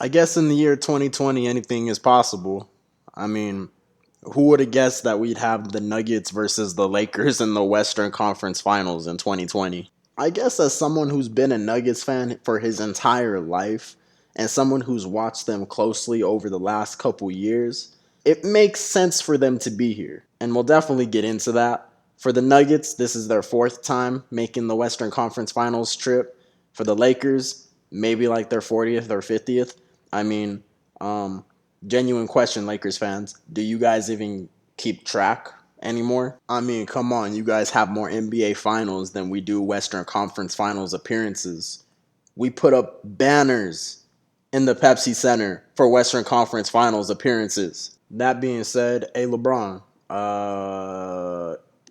I guess in the year 2020, anything is possible. I mean, who would have guessed that we'd have the Nuggets versus the Lakers in the Western Conference Finals in 2020? I guess as someone who's been a Nuggets fan for his entire life and someone who's watched them closely over the last couple years, it makes sense for them to be here. And we'll definitely get into that. For the Nuggets, this is their fourth time making the Western Conference Finals trip. For the Lakers, maybe like their 40th or 50th. I mean, um, genuine question, Lakers fans. Do you guys even keep track anymore? I mean, come on, you guys have more NBA finals than we do Western Conference Finals appearances. We put up banners in the Pepsi Center for Western Conference Finals appearances. That being said, hey LeBron,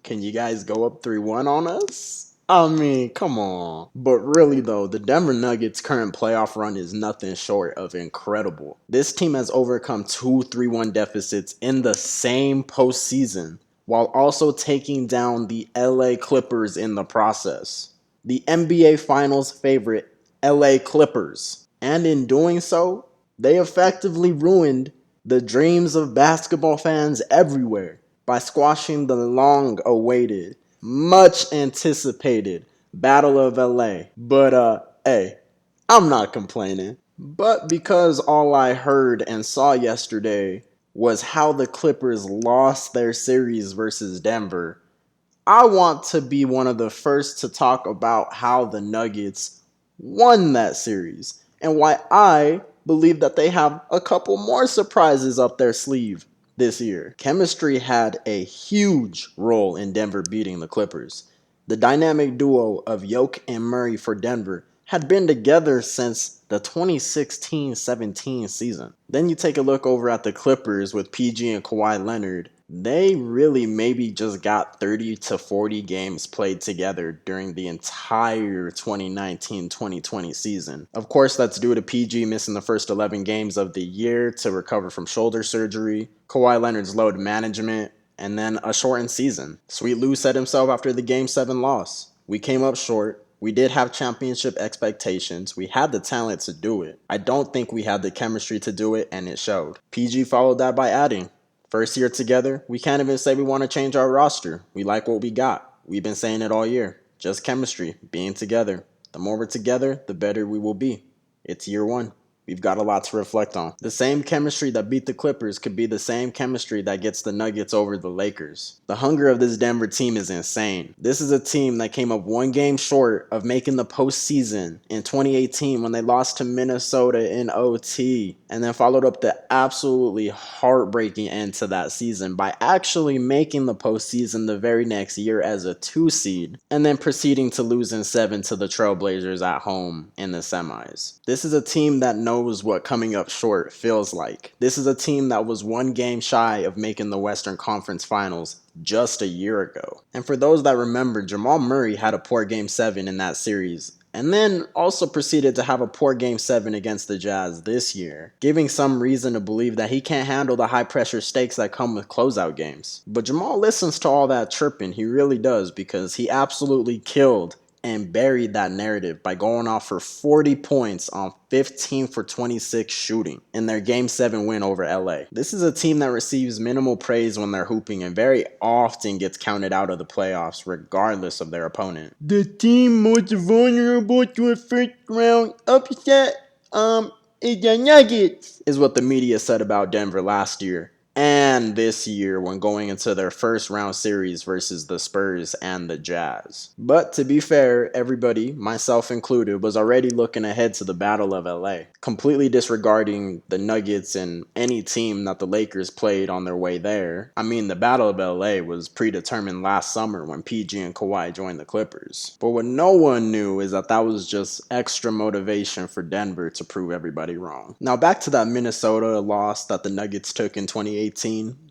can you guys go up 3-1 on us? I mean, come on. But really, though, the Denver Nuggets' current playoff run is nothing short of incredible. This team has overcome two 3-1 deficits in the same postseason, while also taking down the LA Clippers in the process. The NBA Finals favorite, LA Clippers. And in doing so, they effectively ruined the dreams of basketball fans everywhere by squashing the long awaited, much anticipated Battle of LA. But hey, I'm not complaining. But because all I heard and saw yesterday was how the Clippers lost their series versus Denver, I want to be one of the first to talk about how the Nuggets won that series and why I believe that they have a couple more surprises up their sleeve this year. Chemistry had a huge role in Denver beating the Clippers. The dynamic duo of Yoke and Murray for Denver had been together since the 2016-17 season. Then you take a look over at the Clippers with PG and Kawhi Leonard. They really maybe just got 30 to 40 games played together during the entire 2019-2020 season. Of course, that's due to PG missing the first 11 games of the year to recover from shoulder surgery, Kawhi Leonard's load management, and then a shortened season. Sweet Lou said himself after the Game 7 loss, "We came up short. We did have championship expectations. We had the talent to do it. I don't think we had the chemistry to do it, and it showed." PG followed that by adding, "First year together, we can't even say we want to change our roster. We like what we got. We've been saying it all year. Just chemistry, being together. The more we're together, the better we will be. It's year one. We've got a lot to reflect on." The same chemistry that beat the Clippers could be the same chemistry that gets the Nuggets over the Lakers. The hunger of this Denver team is insane. This is a team that came up one game short of making the postseason in 2018 when they lost to Minnesota in OT, and then followed up the absolutely heartbreaking end to that season by actually making the postseason the very next year as a 2 seed, and then proceeding to lose in 7 to the Trailblazers at home in the semis. This is a team that knows what coming up short feels like. This is a team that was one game shy of making the Western Conference Finals just a year ago. And for those that remember, Jamal Murray had a poor Game 7 in that series, and then also proceeded to have a poor Game 7 against the Jazz this year, giving some reason to believe that he can't handle the high-pressure stakes that come with closeout games. But Jamal listens to all that chirping, he really does, because he absolutely killed and buried that narrative by going off for 40 points on 15 for 26 shooting in their Game 7 win over LA. This is a team that receives minimal praise when they're hooping and very often gets counted out of the playoffs regardless of their opponent. The team most vulnerable to a first round upset is the Nuggets, is what the media said about Denver last year and this year when going into their first round series versus the Spurs and the Jazz. But to be fair, everybody, myself included, was already looking ahead to the Battle of LA, completely disregarding the Nuggets and any team that the Lakers played on their way there. I mean, the Battle of LA was predetermined last summer when PG and Kawhi joined the Clippers. But what no one knew is that was just extra motivation for Denver to prove everybody wrong. Now back to that Minnesota loss that the Nuggets took in 2018,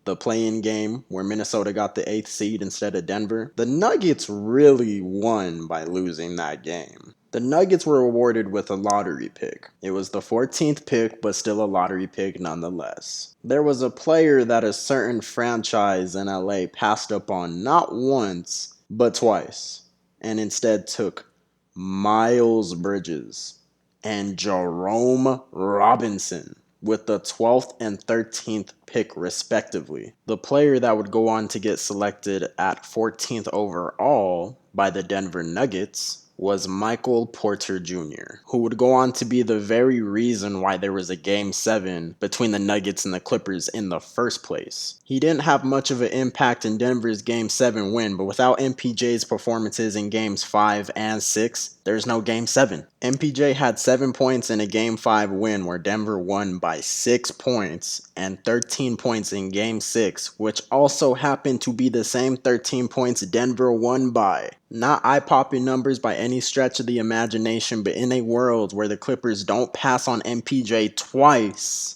the play-in game where Minnesota got the 8th seed instead of Denver. The Nuggets really won by losing that game. The Nuggets were awarded with a lottery pick. It was the 14th pick, but still a lottery pick nonetheless. There was a player that a certain franchise in LA passed up on not once, but twice, and instead took Miles Bridges. and Jerome Robinson with the 12th and 13th pick respectively. The player that would go on to get selected at 14th overall by the Denver Nuggets was Michael Porter Jr., who would go on to be the very reason why there was a Game 7 between the Nuggets and the Clippers in the first place. He didn't have much of an impact in Denver's Game 7 win, but without MPJ's performances in Games 5 and 6, there's no Game 7. MPJ had 7 points in a Game 5 win where Denver won by 6 points and 13 points in Game 6, which also happened to be the same 13 points Denver won by. Not eye-popping numbers by any stretch of the imagination, but in a world where the Clippers don't pass on MPJ twice,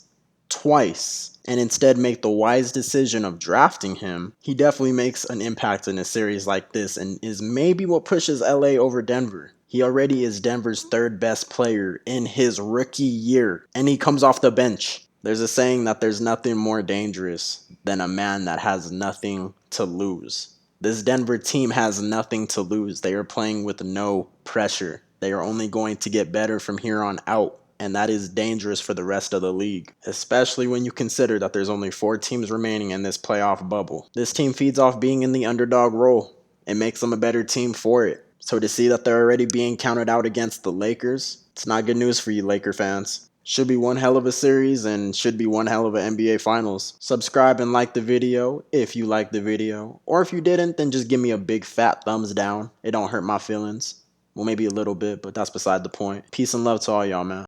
and instead make the wise decision of drafting him, he definitely makes an impact in a series like this and is maybe what pushes LA over Denver. He already is Denver's third best player in his rookie year, and he comes off the bench. There's a saying that there's nothing more dangerous than a man that has nothing to lose. This Denver team has nothing to lose. They are playing with no pressure. They are only going to get better from here on out, and that is dangerous for the rest of the league, especially when you consider that there's only 4 teams remaining in this playoff bubble. This team feeds off being in the underdog role. It makes them a better team for it. So to see that they're already being counted out against the Lakers, it's not good news for you Laker fans. Should be one hell of a series and should be one hell of an NBA Finals. Subscribe and like the video if you liked the video. Or if you didn't, then just give me a big fat thumbs down. It don't hurt my feelings. Well, maybe a little bit, but that's beside the point. Peace and love to all y'all, man.